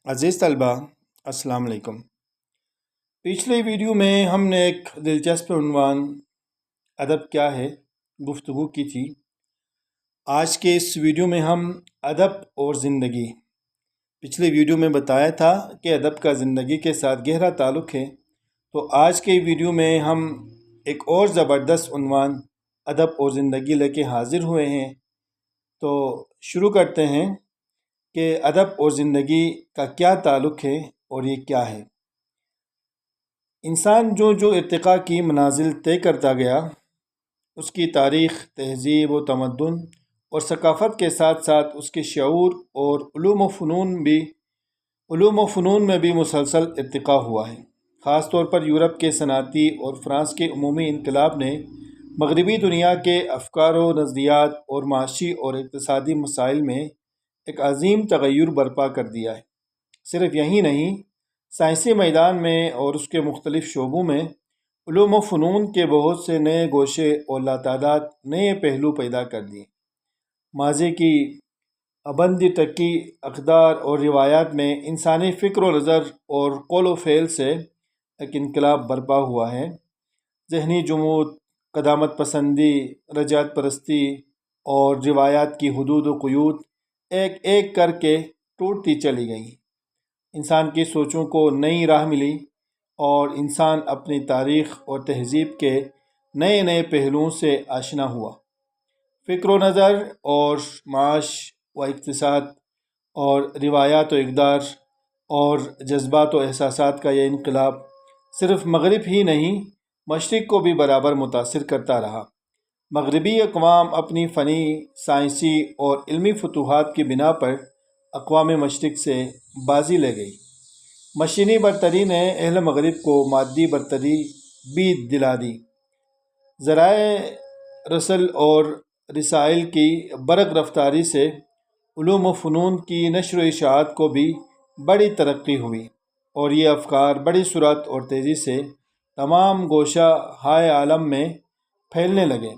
عزیز طلبہ، السلام علیکم۔ پچھلے ویڈیو میں ہم نے ایک دلچسپ عنوان ادب کیا ہے گفتگو کی تھی۔ آج کے اس ویڈیو میں ہم ادب اور زندگی، پچھلے ویڈیو میں بتایا تھا کہ ادب کا زندگی کے ساتھ گہرا تعلق ہے، تو آج کے ویڈیو میں ہم ایک اور زبردست عنوان ادب اور زندگی لے کے حاضر ہوئے ہیں۔ تو شروع کرتے ہیں کہ ادب اور زندگی کا کیا تعلق ہے اور یہ کیا ہے۔ انسان جو ارتقاء کی منازل طے کرتا گیا، اس کی تاریخ، تہذیب و تمدن اور ثقافت کے ساتھ ساتھ اس کے شعور اور علوم و فنون میں بھی مسلسل ارتقاء ہوا ہے۔ خاص طور پر یورپ کے صنعتی اور فرانس کے عمومی انقلاب نے مغربی دنیا کے افکار و نظریات اور معاشی اور اقتصادی مسائل میں ایک عظیم تغیر برپا کر دیا ہے۔ صرف یہی نہیں، سائنسی میدان میں اور اس کے مختلف شعبوں میں علوم و فنون کے بہت سے نئے گوشے اور لاتعداد نئے پہلو پیدا کر دیے۔ ماضی کی ابندی ترقی، اقدار اور روایات میں انسانی فکر و نظر اور قول و فعل سے ایک انقلاب برپا ہوا ہے۔ ذہنی جمود، قدامت پسندی، رجعت پرستی اور روایات کی حدود و قیود ایک ایک کر کے ٹوٹتی چلی گئیں۔ انسان کی سوچوں کو نئی راہ ملی اور انسان اپنی تاریخ اور تہذیب کے نئے نئے پہلوؤں سے آشنا ہوا۔ فکر و نظر اور معاش و اقتصاد اور روایات و اقدار اور جذبات و احساسات کا یہ انقلاب صرف مغرب ہی نہیں، مشرق کو بھی برابر متاثر کرتا رہا۔ مغربی اقوام اپنی فنی، سائنسی اور علمی فتوحات کی بنا پر اقوام مشرق سے بازی لے گئی۔ مشینی برتری نے اہل مغرب کو مادی برتری بھی دلا دی۔ ذرائع رسل اور رسائل کی برق رفتاری سے علوم و فنون کی نشر و اشاعت کو بھی بڑی ترقی ہوئی اور یہ افکار بڑی سرعت اور تیزی سے تمام گوشہ ہائے عالم میں پھیلنے لگے۔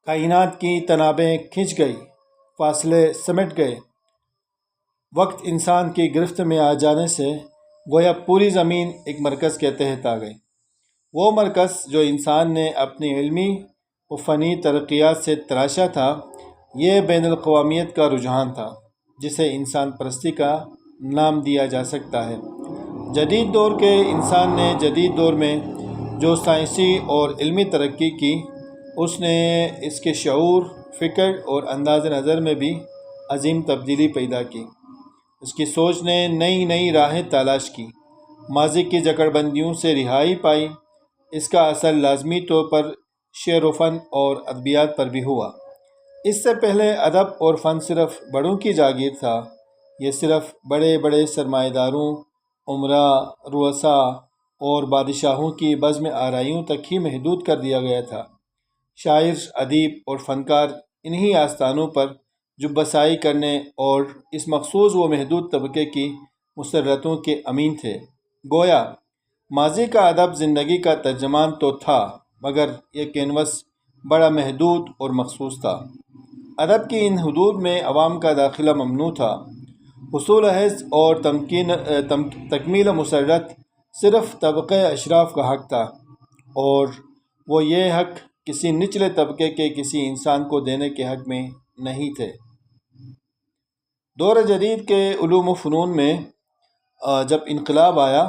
کائنات کی تنابیں کھنچ گئی، فاصلے سمٹ گئے۔ وقت انسان کی گرفت میں آ جانے سے گویا پوری زمین ایک مرکز کے تحت آ گئی۔ وہ مرکز جو انسان نے اپنی علمی و فنی ترقیات سے تراشا تھا، یہ بین الاقوامیت کا رجحان تھا، جسے انسان پرستی کا نام دیا جا سکتا ہے۔ جدید دور کے انسان نے جدید دور میں جو سائنسی اور علمی ترقی کی، اس نے اس کے شعور، فکر اور انداز نظر میں بھی عظیم تبدیلی پیدا کی۔ اس کی سوچ نے نئی نئی راہیں تلاش کی، ماضی کی جکڑ بندیوں سے رہائی پائی۔ اس کا اثر لازمی طور پر شعر و فن اور ادبیات پر بھی ہوا۔ اس سے پہلے ادب اور فن صرف بڑوں کی جاگیر تھا۔ یہ صرف بڑے بڑے سرمایہ داروں، امراء، رؤساء اور بادشاہوں کی بزم آرائیوں تک ہی محدود کر دیا گیا تھا۔ شاعر، ادیب اور فنکار انہی آستانوں پر جب بسائی کرنے اور اس مخصوص و محدود طبقے کی مسرتوں کے امین تھے۔ گویا ماضی کا ادب زندگی کا ترجمان تو تھا، مگر یہ کینوس بڑا محدود اور مخصوص تھا۔ ادب کی ان حدود میں عوام کا داخلہ ممنوع تھا۔ حصول حظ اور تکمیل مسرت صرف طبقہ اشراف کا حق تھا، اور وہ یہ حق کسی نچلے طبقے کے کسی انسان کو دینے کے حق میں نہیں تھے۔ دور جدید کے علوم و فنون میں جب انقلاب آیا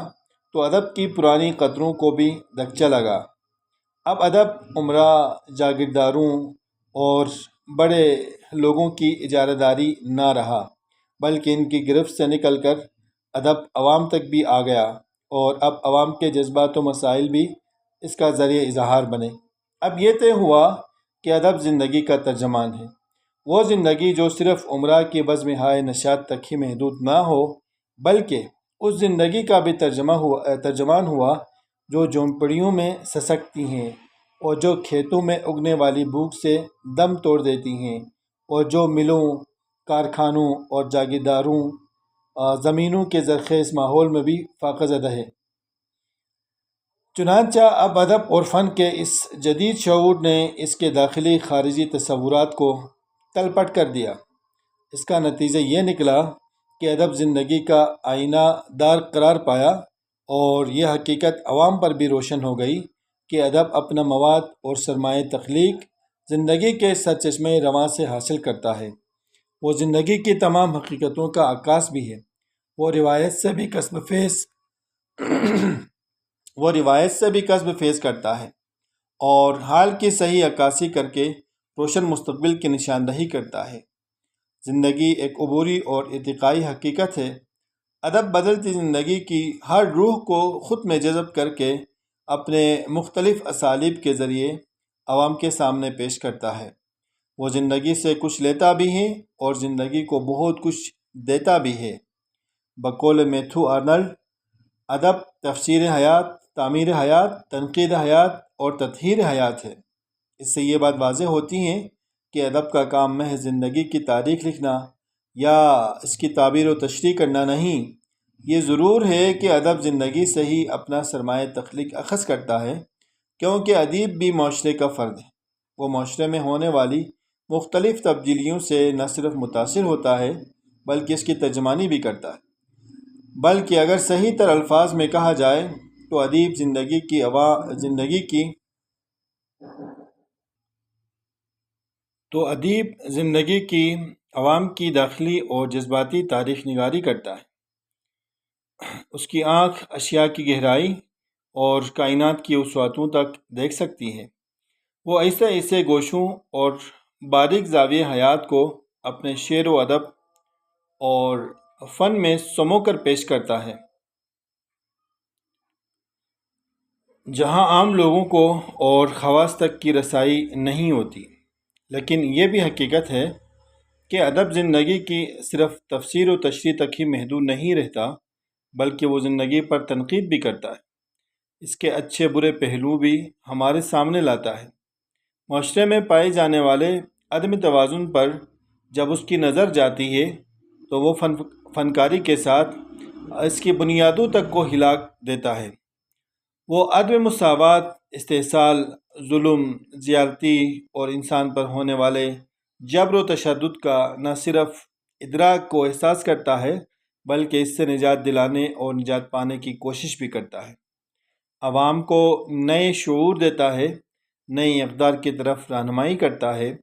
تو ادب کی پرانی قدروں کو بھی دھچکا لگا۔ اب ادب امراء، جاگیرداروں اور بڑے لوگوں کی اجارہ داری نہ رہا، بلکہ ان کی گرفت سے نکل کر ادب عوام تک بھی آ گیا، اور اب عوام کے جذبات و مسائل بھی اس کا ذریعہ اظہار بنے۔ اب یہ طے ہوا کہ ادب زندگی کا ترجمان ہے۔ وہ زندگی جو صرف امراء کی بزم ہائے نشاط تک ہی محدود نہ ہو، بلکہ اس زندگی کا بھی ترجمان ہوا جو جھونپڑیوں میں سسکتی ہیں، اور جو کھیتوں میں اگنے والی بھوک سے دم توڑ دیتی ہیں، اور جو ملوں، کارخانوں اور جاگیرداروں زمینوں کے زرخیز ماحول میں بھی فاقہ زدہ ہے۔ چنانچہ اب ادب اور فن کے اس جدید شعور نے اس کے داخلی خارجی تصورات کو تلپٹ کر دیا۔ اس کا نتیجہ یہ نکلا کہ ادب زندگی کا آئینہ دار قرار پایا، اور یہ حقیقت عوام پر بھی روشن ہو گئی کہ ادب اپنا مواد اور سرمایہ تخلیق زندگی کے سرچشمے رواں سے حاصل کرتا ہے۔ وہ زندگی کی تمام حقیقتوں کا عکاس بھی ہے۔ وہ روایت سے بھی کسب فیض کرتا ہے اور حال کی صحیح عکاسی کر کے روشن مستقبل کی نشاندہی کرتا ہے۔ زندگی ایک عبوری اور ارتقائی حقیقت ہے۔ ادب بدلتی زندگی کی ہر روح کو خود میں جذب کر کے اپنے مختلف اسالیب کے ذریعے عوام کے سامنے پیش کرتا ہے۔ وہ زندگی سے کچھ لیتا بھی ہے اور زندگی کو بہت کچھ دیتا بھی ہے۔ بقول میتھو آرنلڈ، ادب تفسیر حیات، تعمیر حیات، تنقید حیات اور تطہیر حیات ہے۔ اس سے یہ بات واضح ہوتی ہے کہ ادب کا کام محض زندگی کی تاریخ لکھنا یا اس کی تعبیر و تشریح کرنا نہیں، یہ ضرور ہے کہ ادب زندگی سے ہی اپنا سرمایہ تخلیق اخذ کرتا ہے، کیونکہ ادیب بھی معاشرے کا فرد ہے۔ وہ معاشرے میں ہونے والی مختلف تبدیلیوں سے نہ صرف متاثر ہوتا ہے بلکہ اس کی ترجمانی بھی کرتا ہے۔ بلکہ اگر صحیح تر الفاظ میں کہا جائے تو ادیب زندگی کی عوام کی داخلی اور جذباتی تاریخ نگاری کرتا ہے۔ اس کی آنکھ اشیاء کی گہرائی اور کائنات کی وسعتوں تک دیکھ سکتی ہے۔ وہ ایسے گوشوں اور باریک زاویہ حیات کو اپنے شعر و ادب اور فن میں سمو کر پیش کرتا ہے، جہاں عام لوگوں کو اور خواص تک کی رسائی نہیں ہوتی۔ لیکن یہ بھی حقیقت ہے کہ ادب زندگی کی صرف تفسیر و تشریح تک ہی محدود نہیں رہتا، بلکہ وہ زندگی پر تنقید بھی کرتا ہے، اس کے اچھے برے پہلو بھی ہمارے سامنے لاتا ہے۔ معاشرے میں پائے جانے والے عدم توازن پر جب اس کی نظر جاتی ہے تو وہ فنکاری کے ساتھ اس کی بنیادوں تک کو ہلا دیتا ہے۔ وہ عدم مساوات، استحصال، ظلم، زیادتی اور انسان پر ہونے والے جبر و تشدد کا نہ صرف ادراک و احساس کرتا ہے بلکہ اس سے نجات دلانے اور نجات پانے کی کوشش بھی کرتا ہے۔ عوام کو نئے شعور دیتا ہے، نئی اقدار کی طرف رہنمائی کرتا ہے۔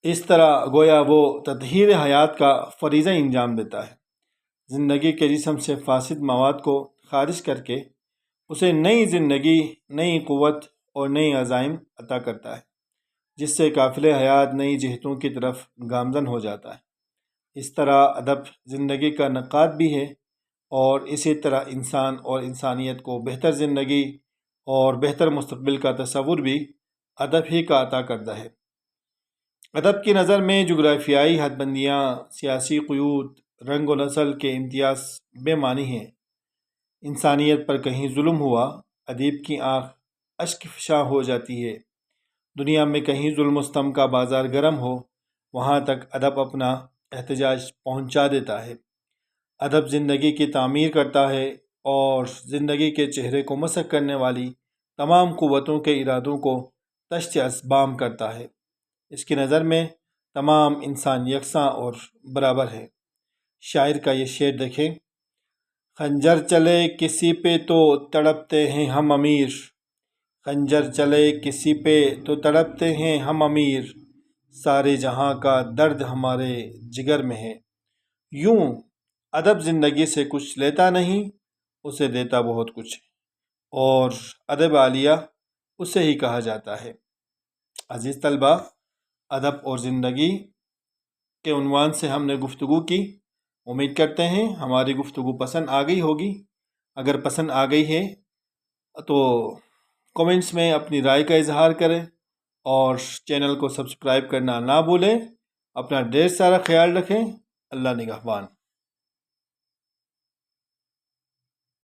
اس طرح گویا وہ تطہیر حیات کا فریضہ انجام دیتا ہے، زندگی کے جسم سے فاسد مواد کو خارج کر کے اسے نئی زندگی، نئی قوت اور نئی عزائم عطا کرتا ہے، جس سے قافلِ حیات نئی جہتوں کی طرف گامزن ہو جاتا ہے۔ اس طرح ادب زندگی کا نقاد بھی ہے، اور اسی طرح انسان اور انسانیت کو بہتر زندگی اور بہتر مستقبل کا تصور بھی ادب ہی کا عطا کردہ ہے۔ ادب کی نظر میں جغرافیائی حد بندیاں، سیاسی قیود، رنگ و نسل کے امتیاز بے معنی ہیں۔ انسانیت پر کہیں ظلم ہوا، ادیب کی آنکھ اشک فشاں ہو جاتی ہے۔ دنیا میں کہیں ظلم و ستم کا بازار گرم ہو، وہاں تک ادب اپنا احتجاج پہنچا دیتا ہے۔ ادب زندگی کی تعمیر کرتا ہے اور زندگی کے چہرے کو مسخ کرنے والی تمام قوتوں کے ارادوں کو طشت اسبام کرتا ہے۔ اس کی نظر میں تمام انسان یکساں اور برابر ہے۔ شاعر کا یہ شعر دیکھیں: خنجر چلے کسی پہ تو تڑپتے ہیں ہم امیر، خنجر چلے کسی پہ تو تڑپتے ہیں ہم امیر، سارے جہاں کا درد ہمارے جگر میں ہے۔ یوں ادب زندگی سے کچھ لیتا نہیں، اسے دیتا بہت کچھ ہے، اور ادب عالیہ اسے ہی کہا جاتا ہے۔ عزیز طلبہ، ادب اور زندگی کے عنوان سے ہم نے گفتگو کی۔ امید کرتے ہیں ہماری گفتگو پسند آ گئی ہوگی۔ اگر پسند آ گئی ہے تو کومنٹس میں اپنی رائے کا اظہار کریں اور چینل کو سبسکرائب کرنا نہ بھولیں۔ اپنا ڈھیر سارا خیال رکھیں۔ اللہ نگہبان۔